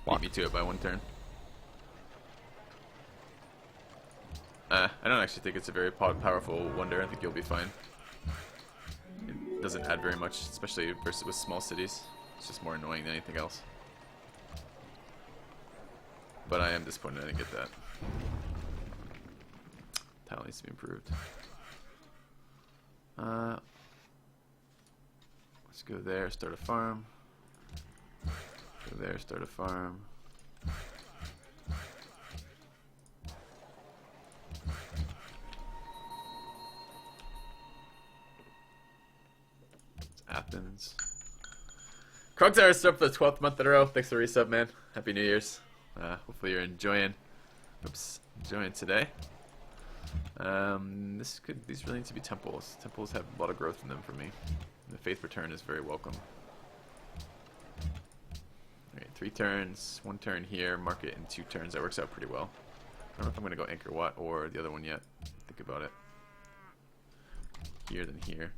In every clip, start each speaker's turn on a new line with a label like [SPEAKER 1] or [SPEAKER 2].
[SPEAKER 1] Beat me to it by 1 turn. I don't actually think it's a very powerful wonder. I think you'll be fine. It doesn't add very much, especially versus with small cities. It's just more annoying than anything else. But I am disappointed I didn't get that. Tile needs to be improved. Let's go there, start a farm. Go there, start a farm. It's Athens. Krogzar is up for the 12th month in a row. Thanks for the resub, man. Happy New Year's. Hopefully you're enjoying today. These really need to be temples. Temples have a lot of growth in them for me. The faith return is very welcome. Alright, 3 turns, 1 turn here, market in 2 turns. That works out pretty well. I don't know if I'm going to go Anchor Watt or the other one yet. Think about it. Here than here.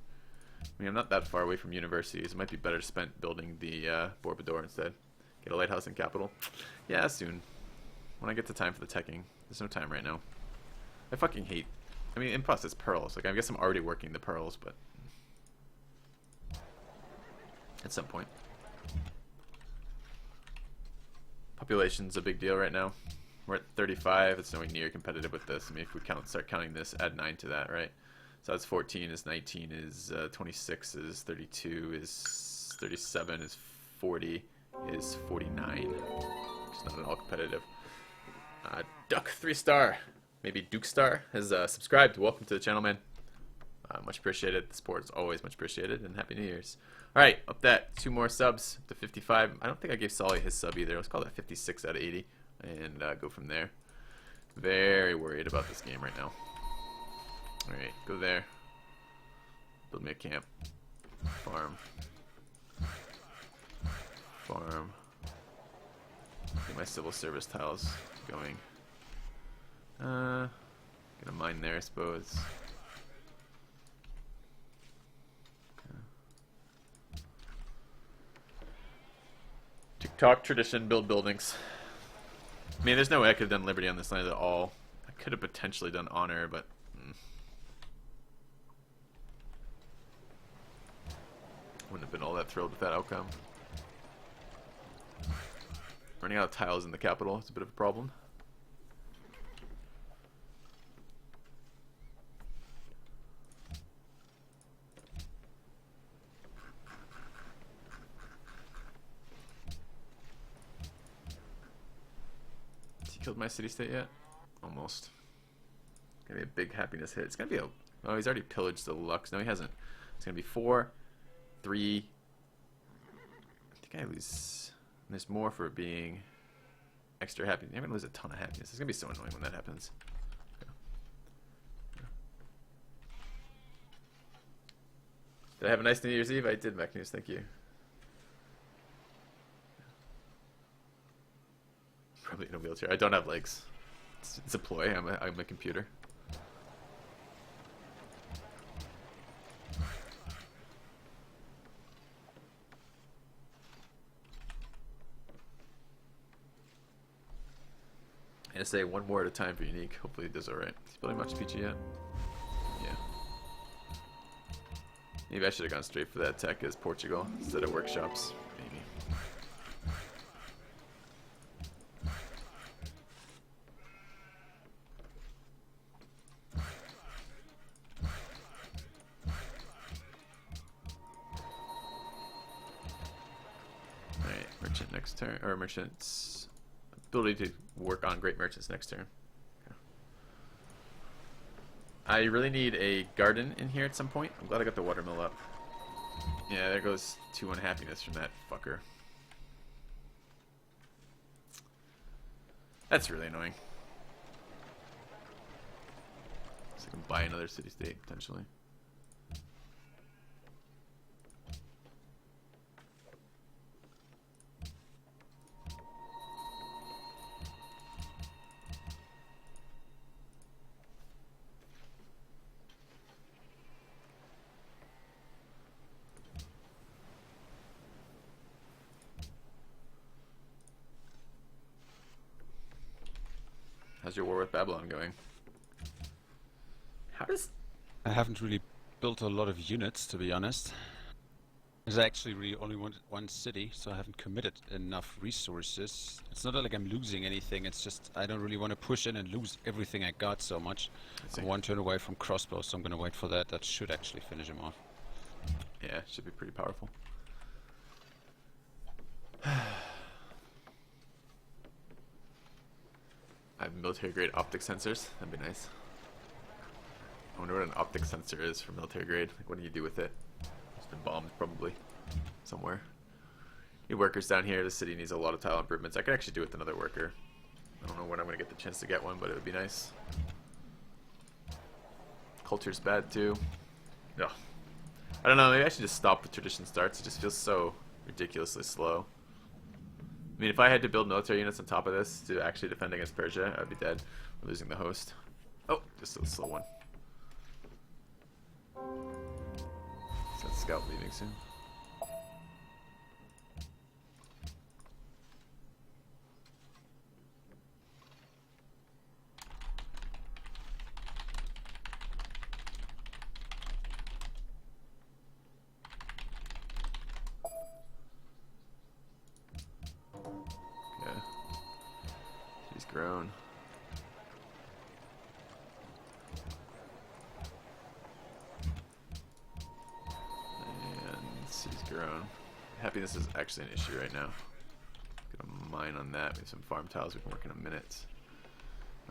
[SPEAKER 1] I mean, I'm not that far away from universities. It might be better spent building the Bourbador instead. Get a lighthouse in capital. Yeah, soon. When I get the time for the teching. There's no time right now. I fucking hate... I mean, and plus it's pearls. Like, I guess I'm already working the pearls, but... at some point. Population's a big deal right now. We're at 35. It's nowhere near competitive with this. I mean, if we start counting this, add 9 to that, right? So that's 14 is 19 is 26 is 32 is 37 is 40 is 49. It's not at all competitive. Duck 3-star, maybe Duke Star has subscribed. Welcome to the channel, man. Much appreciated. The support is always much appreciated, and Happy New Year's. All right, up that 2 more subs to 55. I don't think I gave Solly his sub either. Let's call that 56 out of 80 and go from there. Very worried about this game right now. All right, go there. Build me a camp. Farm. Farm. Get my civil service tiles going. Gonna mine there, I suppose. TikTok tradition, build buildings. I mean, there's no way I could have done Liberty on this land at all. I could have potentially done Honor, but... wouldn't have been all that thrilled with that outcome. Running out of tiles in the capital is a bit of a problem. Has he killed my city-state yet? Almost. Gonna be a big happiness hit. It's gonna be a... oh, he's already pillaged the Lux. No, he hasn't. It's gonna be 4, 3... I think I lose... there's more for it being extra happy. You're gonna lose a ton of happiness. It's gonna be so annoying when that happens. Yeah. Did I have a nice New Year's Eve? I did, Mac News. Thank you. Probably in a wheelchair. I don't have legs. It's a ploy. I'm a computer. I'm gonna say 1 more at a time for Unique. Hopefully it does alright. Is he building much Peachy yet? Yeah. Maybe I should have gone straight for that tech as Portugal instead of workshops. Maybe. Alright, merchant next turn, or merchant's ability to work on great merchants next turn. Okay. I really need a garden in here at some point. I'm glad I got the watermill up. Yeah, there goes 2 unhappiness from that fucker. That's really annoying. So I can buy another city-state, potentially. How's your war with Babylon going? How does...
[SPEAKER 2] I haven't really built a lot of units, to be honest. There's actually really only one city, so I haven't committed enough resources. It's not like I'm losing anything, it's just I don't really want to push in and lose everything I got so much. I'm one turn away from crossbow, so I'm going to wait for that. That should actually finish him off.
[SPEAKER 1] Yeah, should be pretty powerful. I have military grade optic sensors. That'd be nice. I wonder what an optic sensor is for military grade. Like, what do you do with it? It's been bombed probably somewhere. Need workers down here. The city needs a lot of tile improvements. I could actually do with another worker. I don't know when I'm gonna get the chance to get one, but it would be nice. Culture's bad too. No. I don't know, maybe I should just stop with tradition starts. It just feels so ridiculously slow. I mean, if I had to build military units on top of this to actually defend against Persia, I'd be dead. We're losing the host. Oh, just a slow one. Is that scout leaving soon? Okay. She's grown. Grown. Happiness is actually an issue right now. Gonna mine on that. We have some farm tiles we can work in a minute.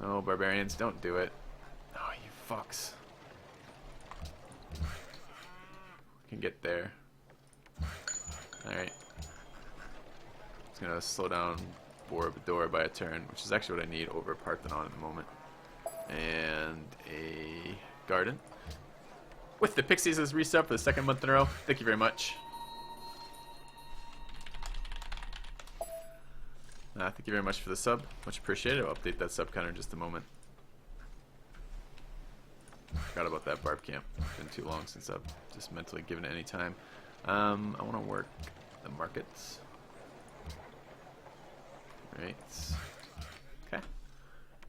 [SPEAKER 1] Oh, barbarians, don't do it. Oh, you fucks. We can get there. Alright. It's gonna slow down Borobudur by a turn, which is actually what I need over Parthenon at the moment. And a garden. With the Pixies as resub for the second month in a row. Thank you very much. Thank you very much for the sub. Much appreciated. I'll update that sub counter in just a moment. Forgot about that barb camp. It's been too long since I've just mentally given it any time. I want to work the markets. Right. Okay.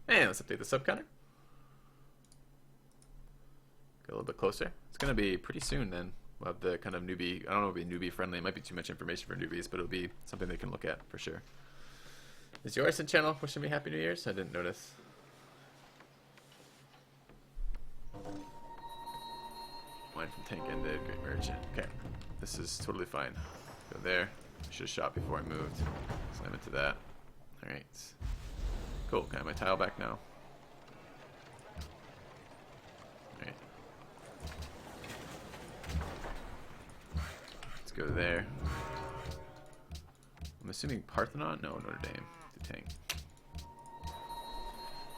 [SPEAKER 1] And let's update the sub counter. Get a little bit closer. It's going to be pretty soon then. We'll have the kind of newbie. I don't know if it'll be newbie friendly. It might be too much information for newbies, but it'll be something they can look at for sure. Is yours in channel wishing me Happy New Year's? I didn't notice. Mine from tank ended. Great merchant. Okay. This is totally fine. Go there. I should have shot before I moved. Slam into that. Alright. Cool. Can I have my tile back now? Alright. Let's go there. I'm assuming Parthenon? No, Notre Dame. The tank.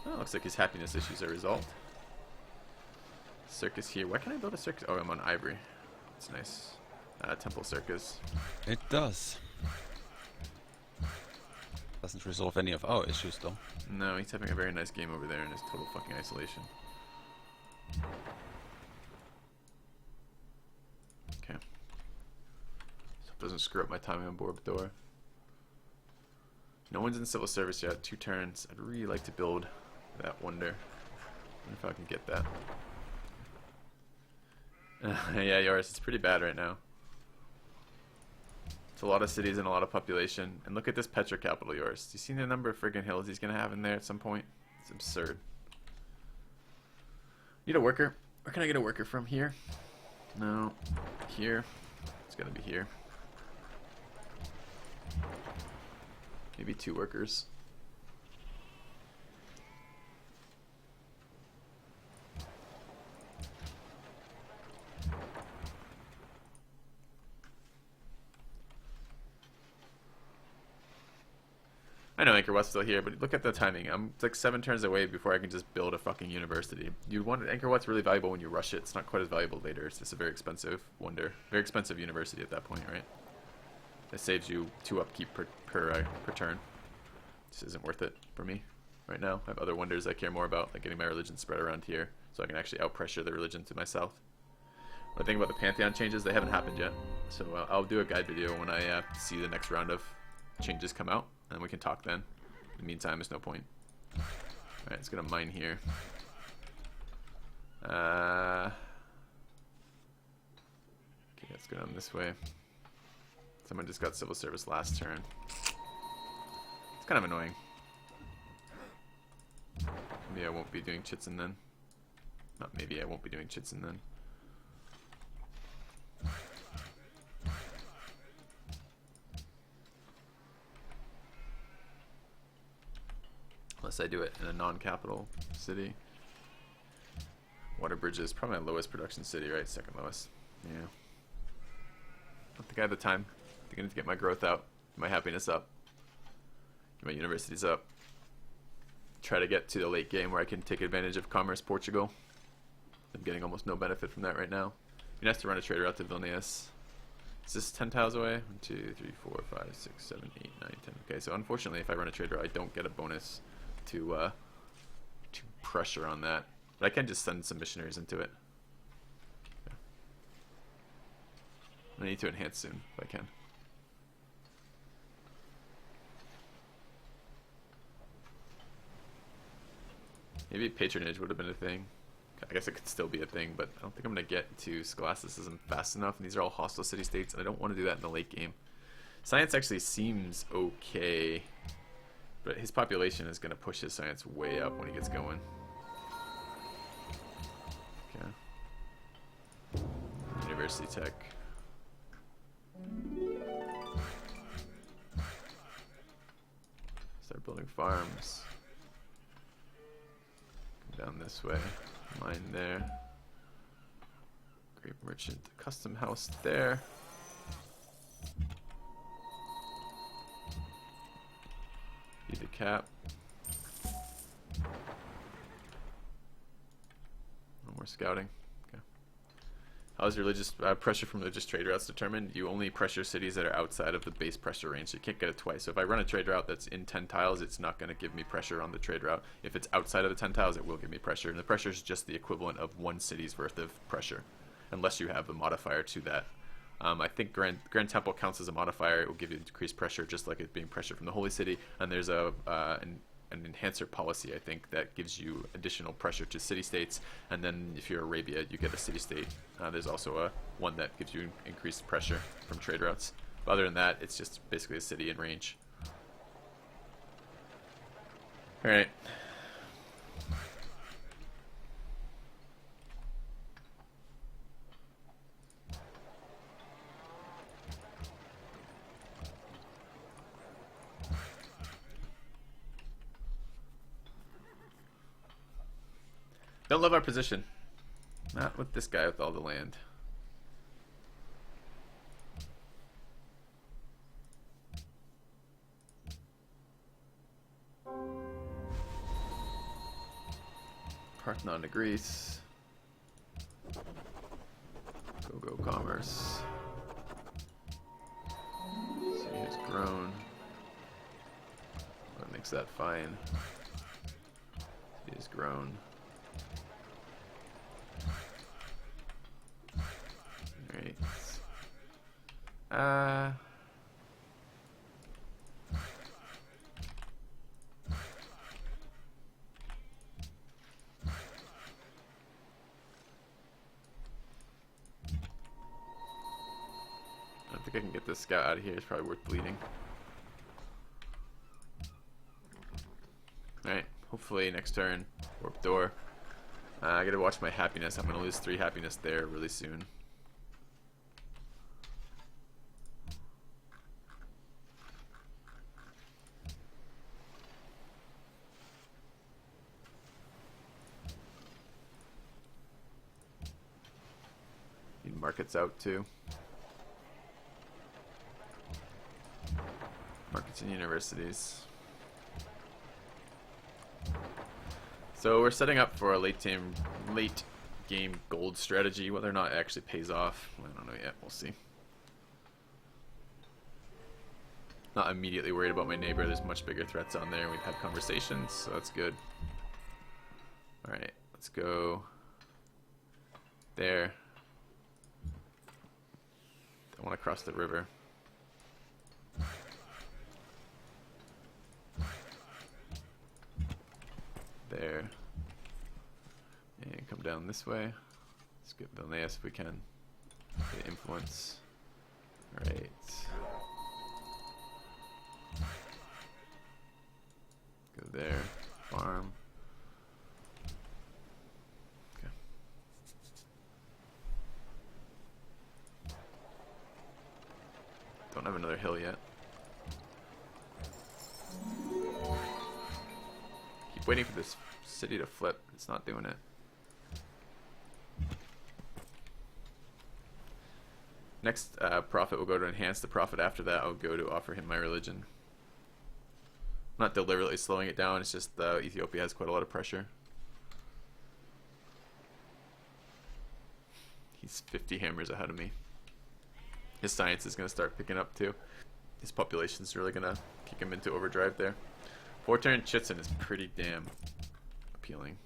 [SPEAKER 1] Oh, looks like his happiness issues are resolved. Circus here. Why can't I build a circus? Oh, I'm on Ivory. That's nice. Temple Circus.
[SPEAKER 2] It does. Doesn't resolve any of our issues though.
[SPEAKER 1] No, he's having a very nice game over there in his total fucking isolation. Okay. So it doesn't screw up my timing on Borobudur. No one's in civil service yet. 2 turns. I'd really like to build that wonder. I wonder if I can get that. Yeah, Yoris, it's pretty bad right now. It's a lot of cities and a lot of population. And look at this Petra capital, Yoris. Do you see the number of friggin' hills he's gonna have in there at some point? It's absurd. Need a worker. Where can I get a worker from? Here? No. Here. It's gotta be here. Maybe 2 workers. I know Angkor Wat's still here, but look at the timing. I'm like 7 turns away before I can just build a fucking university. You want Angkor Wat's really valuable when you rush it. It's not quite as valuable later. It's just a very expensive wonder, very expensive university at that point, right? It saves you 2 upkeep per turn. This isn't worth it for me right now. I have other wonders I care more about, like getting my religion spread around here, so I can actually outpressure the religion to my south. What I think about the Pantheon changes, they haven't happened yet, so I'll do a guide video when I see the next round of changes come out, and we can talk then. In the meantime, there's no point. Alright, it's gonna mine here. Okay, let's go down this way. Someone just got civil service last turn. It's kind of annoying. Maybe I won't be doing Chitzen then. Not maybe I won't be doing Chitzen then. Unless I do it in a non-capital city. Waterbridge is probably my lowest production city, right? Second lowest. Yeah. I don't think I have the time. I think I need to get my growth out, get my happiness up, get my universities up. Try to get to the late game where I can take advantage of Commerce Portugal. I'm getting almost no benefit from that right now. You'd have to run a trade route to Vilnius. Is this 10 tiles away? 1, 2, 3, 4, 5, 6, 7, 8, 9, 10. Okay, so unfortunately if I run a trade route I don't get a bonus to pressure on that. But I can just send some missionaries into it. Okay. I need to enhance soon if I can. Maybe patronage would have been a thing. I guess it could still be a thing, but I don't think I'm going to get to scholasticism fast enough. And these are all hostile city-states, and I don't want to do that in the late game. Science actually seems okay, but his population is going to push his science way up when he gets going. Okay. University Tech. Start building farms. Come down this way. Mine there. Grape merchant custom house there. Be the cap. No more scouting. Okay. How is religious pressure from religious trade routes determined? You only pressure cities that are outside of the base pressure range. So you can't get it twice. So if I run a trade route that's in 10 tiles, it's not going to give me pressure on the trade route. If it's outside of the 10 tiles, it will give me pressure. And the pressure is just the equivalent of one city's worth of pressure, unless you have a modifier to that. I think Grand Temple counts as a modifier. It will give you increased pressure, just like it being pressure from the Holy City. And there's an enhancer policy, I think, that gives you additional pressure to city-states. And then if you're Arabia, you get a city-state. There's also one that gives you increased pressure from trade routes. But other than that, it's just basically a city in range. All right. Don't love our position. Not with this guy with all the land. Parthenon to Greece. Go commerce. See, it's grown. That makes that fine. It is grown. Alright. I don't think I can get this scout out of here. It's probably worth bleeding. Alright, hopefully next turn, warp door. I gotta watch my happiness. I'm gonna lose 3 happiness there really soon. Need markets out too. Markets and universities. So we're setting up for a late game gold strategy. Whether or not it actually pays off, I don't know yet. We'll see. Not immediately worried about my neighbor. There's much bigger threats on there. We've had conversations, so that's good. Alright, let's go there. I want to cross the river. this way. Let's get Vilnius if we can. Get influence. Alright. Go there. Farm. Okay. Don't have another hill yet. Keep waiting for this city to flip. It's not doing it. Next profit will go to enhance. The profit after that I'll go to offer him my religion. I'm not deliberately slowing it down, it's just Ethiopia has quite a lot of pressure. He's 50 hammers ahead of me. His science is going to start picking up too. His population's really going to kick him into overdrive there. 4-turn Chitzen is pretty damn appealing.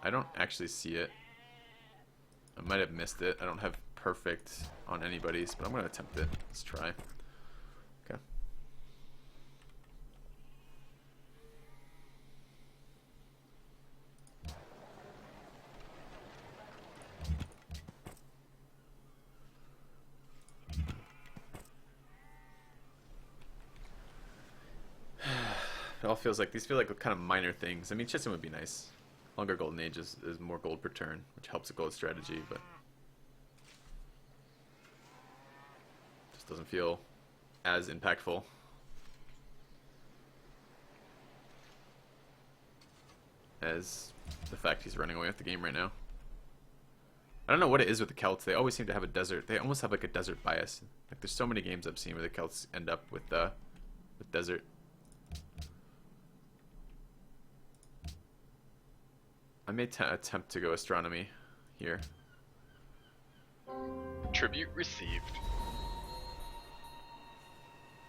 [SPEAKER 1] I don't actually see it. I might have missed it. I don't have perfect on anybody's, but I'm going to attempt it. Let's try. Okay. It all feels like, these feel like kind of minor things. I mean, Chitzen would be nice. Longer Golden Age is more gold per turn, which helps the gold strategy, but just doesn't feel as impactful. As the fact he's running away with the game right now. I don't know what it is with the Celts. They always seem to have a desert. They almost have like a desert bias. Like there's so many games I've seen where the Celts end up with desert. I may attempt to go astronomy here.
[SPEAKER 3] Tribute received.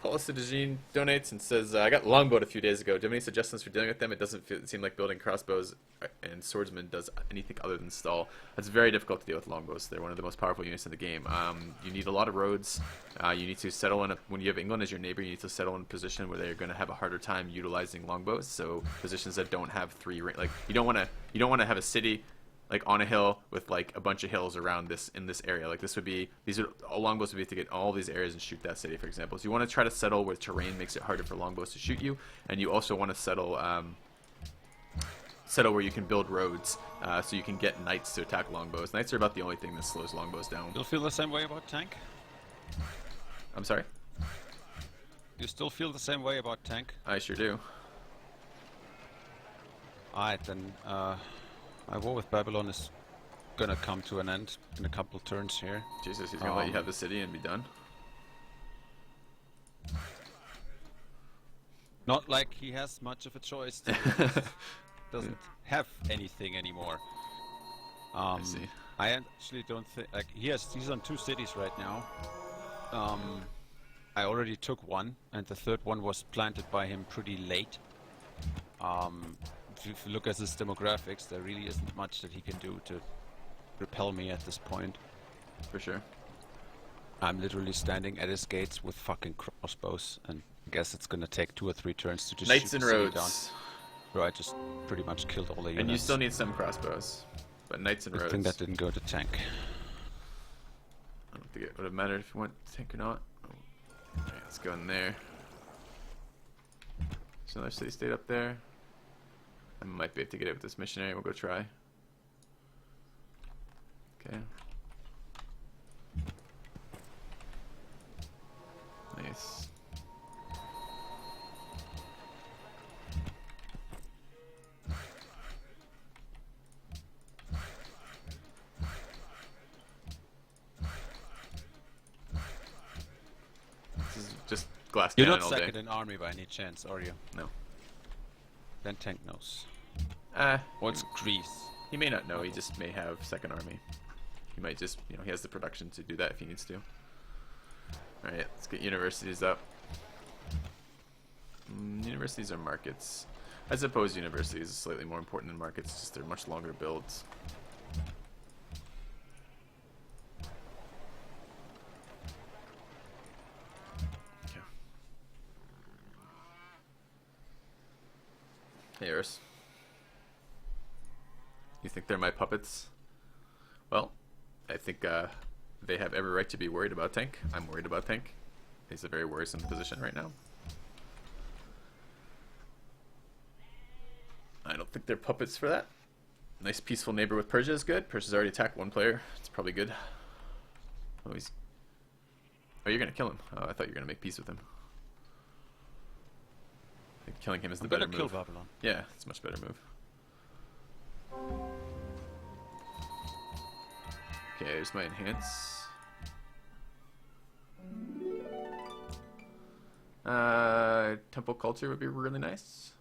[SPEAKER 1] Paula Sidajin donates and says, I got longboat a few days ago. Do you have any suggestions for dealing with them? It doesn't seem like building crossbows and swordsmen does anything other than stall. It's very difficult to deal with longbows. They're one of the most powerful units in the game. You need a lot of roads. You need to settle in when you have England as your neighbor, you need to settle in a position where they're going to have a harder time utilizing longbows. So positions that don't have three, like you don't want to have a city like on a hill with like a bunch of hills around this in this area. Like this would be, longbows would be to get all these areas and shoot that city, for example. So you want to try to settle where terrain makes it harder for longbows to shoot you, and you also want to settle where you can build roads, so you can get knights to attack longbows. Knights are about the only thing that slows longbows down.
[SPEAKER 2] Still feel the same way about tank?
[SPEAKER 1] I'm sorry?
[SPEAKER 2] You still feel the same way about tank?
[SPEAKER 1] I sure do.
[SPEAKER 2] Alright, then my war with Babylon is gonna come to an end in a couple turns here.
[SPEAKER 1] Jesus, he's gonna let you have the city and be done?
[SPEAKER 2] Not like he has much of a choice. Doesn't have anything anymore.
[SPEAKER 1] I see.
[SPEAKER 2] I actually don't think, like, he's on 2 cities right now. I already took one, and the third one was planted by him pretty late. If you look at his demographics, there really isn't much that he can do to repel me at this point.
[SPEAKER 1] For sure.
[SPEAKER 2] I'm literally standing at his gates with fucking crossbows, and I guess it's gonna take 2 or 3 turns to just
[SPEAKER 1] Knights
[SPEAKER 2] shoot
[SPEAKER 1] and
[SPEAKER 2] the city
[SPEAKER 1] roads.
[SPEAKER 2] down. So I just pretty much killed all the units.
[SPEAKER 1] And you still need some crossbows. But knights and
[SPEAKER 2] I
[SPEAKER 1] roads.
[SPEAKER 2] think that didn't go to tank.
[SPEAKER 1] I don't think it would have mattered if you went tank or not. Alright, let's go in there. There's another city state up there. I might be able to get it with this missionary. We'll go try. Okay. Nice. This is just glass
[SPEAKER 2] You're
[SPEAKER 1] cannon
[SPEAKER 2] not
[SPEAKER 1] all day.
[SPEAKER 2] second in army by any chance, are you?
[SPEAKER 1] No.
[SPEAKER 2] Then tank knows.
[SPEAKER 1] What's
[SPEAKER 2] What's Greece?
[SPEAKER 1] He may not know, he just may have second army. He might just, you know, he has the production to do that if he needs to. Alright, let's get universities up. Universities are markets. I suppose universities is slightly more important than markets, just they're much longer builds. Hey, Eris. You think they're my puppets? Well, I think they have every right to be worried about Tank. I'm worried about Tank. He's a very worrisome position right now. I don't think they're puppets for that. Nice peaceful neighbor with Persia is good. Persia's already attacked one player. It's probably good. Oh, he's... Oh, you're gonna kill him. Oh, I thought you were gonna make peace with him. I think killing him is the better move.
[SPEAKER 2] Kill Babylon.
[SPEAKER 1] Yeah, it's a much better move. Okay, there's my enhance. Temple culture would be really nice.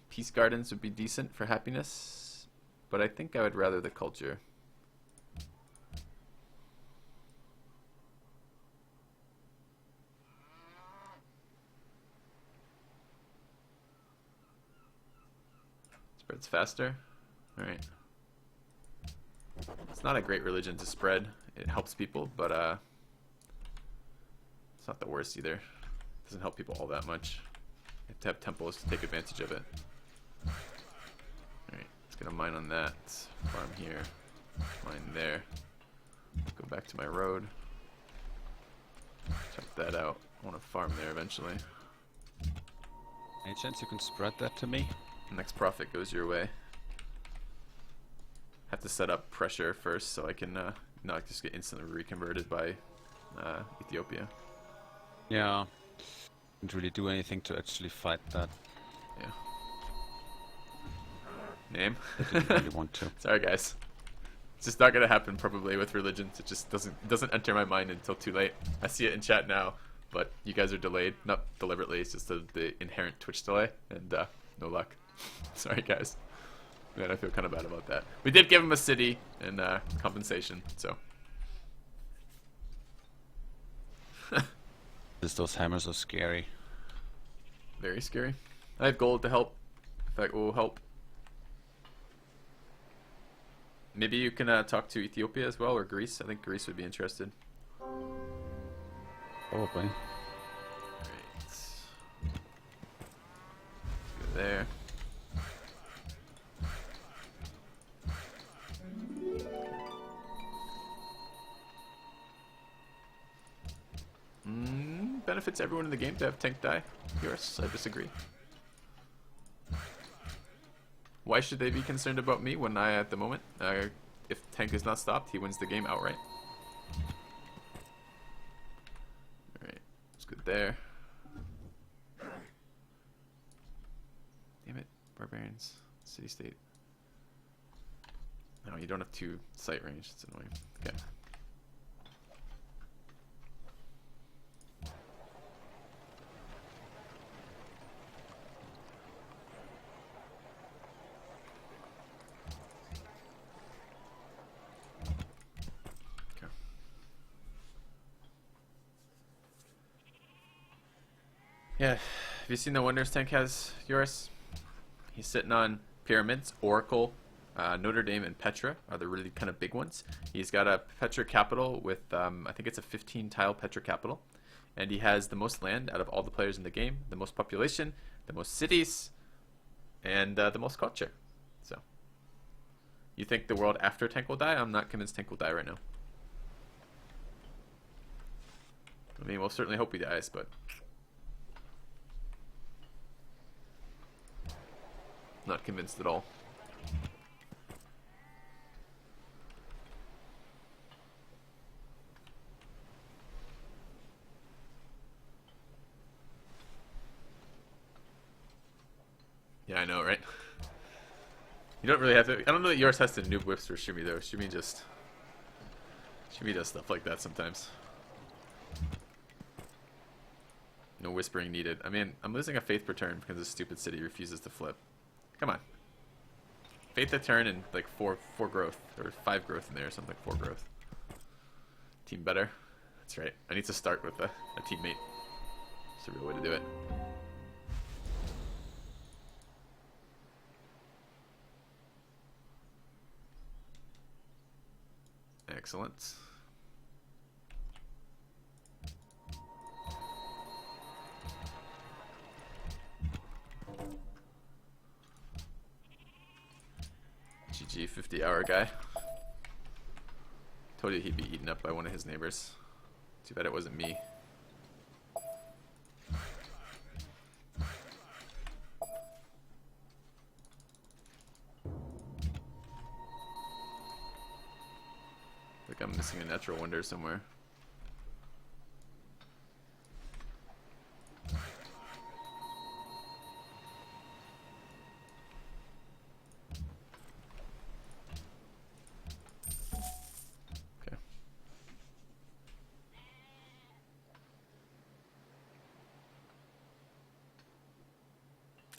[SPEAKER 1] Peace gardens would be decent for happiness, but I think I would rather the culture. Spreads faster. Alright. It's not a great religion to spread. It helps people, but it's not the worst either. It doesn't help people all that much. You have to have temples to take advantage of it. Alright, let's get a mine on that. Farm here. Mine there. Go back to my road. Check that out. I want to farm there eventually.
[SPEAKER 2] Any chance you can spread that to me?
[SPEAKER 1] Next profit goes your way. Have to set up pressure first so I can not just get instantly reconverted by Ethiopia.
[SPEAKER 2] Yeah. Didn't really do anything to actually fight that.
[SPEAKER 1] Yeah. Name?
[SPEAKER 2] I didn't really want to.
[SPEAKER 1] Sorry, guys. It's just not gonna happen probably with religions. It just doesn't enter my mind until too late. I see it in chat now, but you guys are delayed. Not deliberately. It's just the inherent Twitch delay, and no luck. Sorry, guys. Man, I feel kind of bad about that. We did give him a city and compensation, so.
[SPEAKER 2] Those hammers are scary.
[SPEAKER 1] Very scary. I have gold to help. If that will help. Maybe you can talk to Ethiopia as well, or Greece. I think Greece would be interested.
[SPEAKER 2] Probably.
[SPEAKER 1] Alright. Let's go there. Benefits everyone in the game to have Tank die. Yours, I disagree. Why should they be concerned about me when I, at the moment, if Tank is not stopped, he wins the game outright. Alright, it's good there. Damn it, barbarians, city state. No, you don't have 2 sight range, it's annoying. Okay. Yeah, have you seen the wonders Tank has, Yoris? He's sitting on pyramids, Oracle, Notre Dame, and Petra are the really kind of big ones. He's got a Petra capital with, I think it's a 15-tile Petra capital. And he has the most land out of all the players in the game, the most population, the most cities, and the most culture. So, you think the world after Tank will die? I'm not convinced Tank will die right now. I mean, we'll certainly hope he dies, but... not convinced at all. Yeah, I know, right? You don't really have to... I don't know that yours has to noob whips for Shumi, though. Shumi does stuff like that sometimes. No whispering needed. I mean, I'm losing a faith per turn because this stupid city refuses to flip. Come on. Faith a turn and like 4 growth, or 5 growth in there or something, 4 growth. Team better. That's right. I need to start with a teammate. It's a real way to do it. Excellent. GG 50-hour guy. Told you he'd be eaten up by one of his neighbors. Too bad it wasn't me. Like I'm missing a natural wonder somewhere. Okay.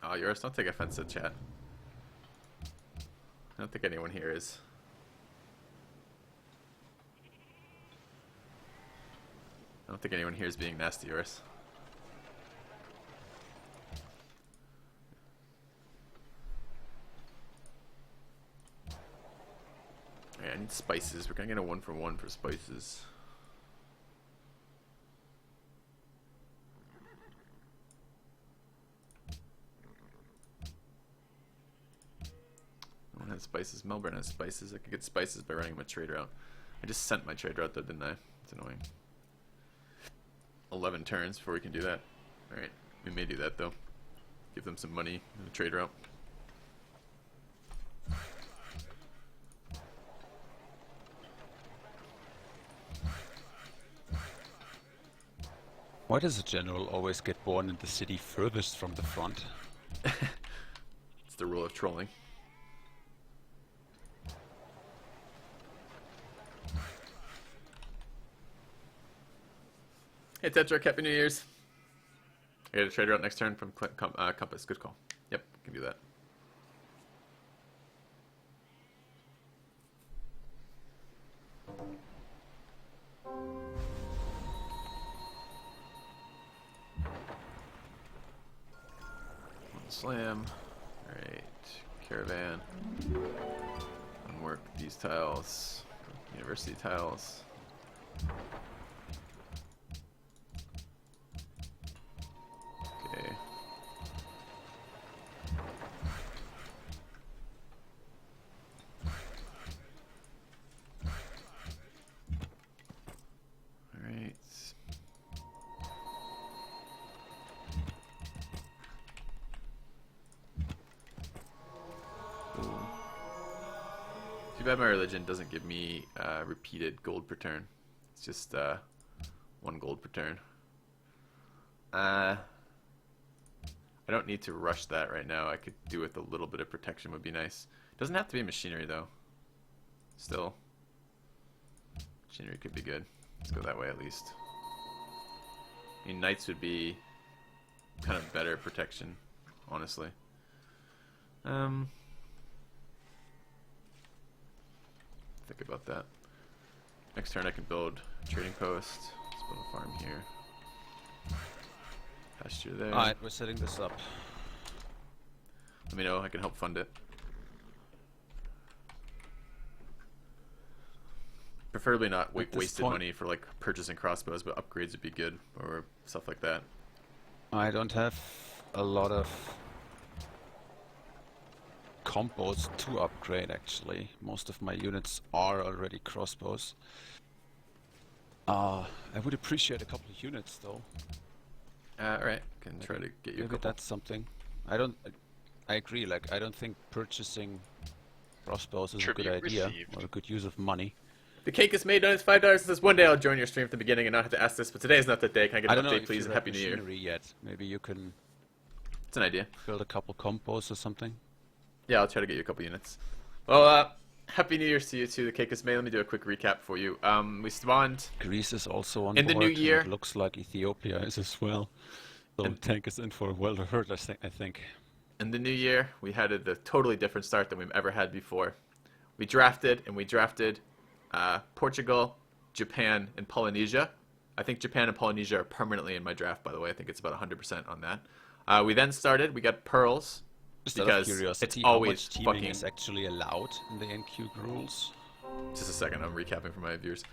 [SPEAKER 1] Oh, yours, don't take offense to chat. I don't think anyone here is. I don't think anyone here is being nasty, yours. Alright, I need spices. We're gonna get a 1-for-1 for spices. No one has spices. Melbourne has spices. I could get spices by running my trade route. I just sent my trade route though, didn't I? It's annoying. 11 turns before we can do that. Alright, we may do that though. Give them some money in the trade route.
[SPEAKER 2] Why does a general always get born in the city furthest from the front?
[SPEAKER 1] It's the rule of trolling. Hey Tetra, happy New Year's. I get a trade route next turn from Compass. Good call. Yep, can do that. Slam. Alright. Caravan. Unwork these tiles. University tiles. Okay. Alright. Too bad my religion doesn't give me repeated gold per turn. It's just 1 gold per turn. I don't need to rush that right now. I could do with a little bit of protection would be nice. Doesn't have to be machinery though. Still. Machinery could be good. Let's go that way at least. I mean, knights would be kind of better protection, honestly. Think about that. Next turn I can build a trading post. Let's build a farm here. Pasture there.
[SPEAKER 2] Alright, we're setting this up.
[SPEAKER 1] Let me know, I can help fund it. Preferably not wasted money for like purchasing crossbows, but upgrades would be good, or stuff like that.
[SPEAKER 2] I don't have a lot of combos to upgrade actually. Most of my units are already crossbows. I would appreciate a couple of units though.
[SPEAKER 1] Alright, can try to get you a
[SPEAKER 2] Maybe
[SPEAKER 1] couple.
[SPEAKER 2] that's something. I agree, like I don't think purchasing crossbows is a good idea or a good use of money.
[SPEAKER 1] The cake is made on its $5. Says one day I'll join your stream at the beginning and not have to ask this, but today is not that day. Can I get an update, please? And Happy New Year.
[SPEAKER 2] Yet. Maybe you can.
[SPEAKER 1] It's an idea.
[SPEAKER 2] Build a couple combos or something.
[SPEAKER 1] Yeah, I'll try to get you a couple units. Well, Happy New Year's to you too. The cake is made. Let me do a quick recap for you. We spawned.
[SPEAKER 2] Greece is also on
[SPEAKER 1] in
[SPEAKER 2] board.
[SPEAKER 1] the new year.
[SPEAKER 2] It looks like Ethiopia is as well. So tank is in for a world of hurt, I think.
[SPEAKER 1] In the new year, we had a totally different start than we've ever had before. We drafted Portugal, Japan, and Polynesia. I think Japan and Polynesia are permanently in my draft, by the way. I think it's about 100% on that. We then started. We got pearls.
[SPEAKER 2] Just out of
[SPEAKER 1] because
[SPEAKER 2] curiosity,
[SPEAKER 1] it's always
[SPEAKER 2] how much teaming
[SPEAKER 1] fucking.
[SPEAKER 2] is actually allowed in the NQ rules?
[SPEAKER 1] Just a second, I'm recapping for my viewers.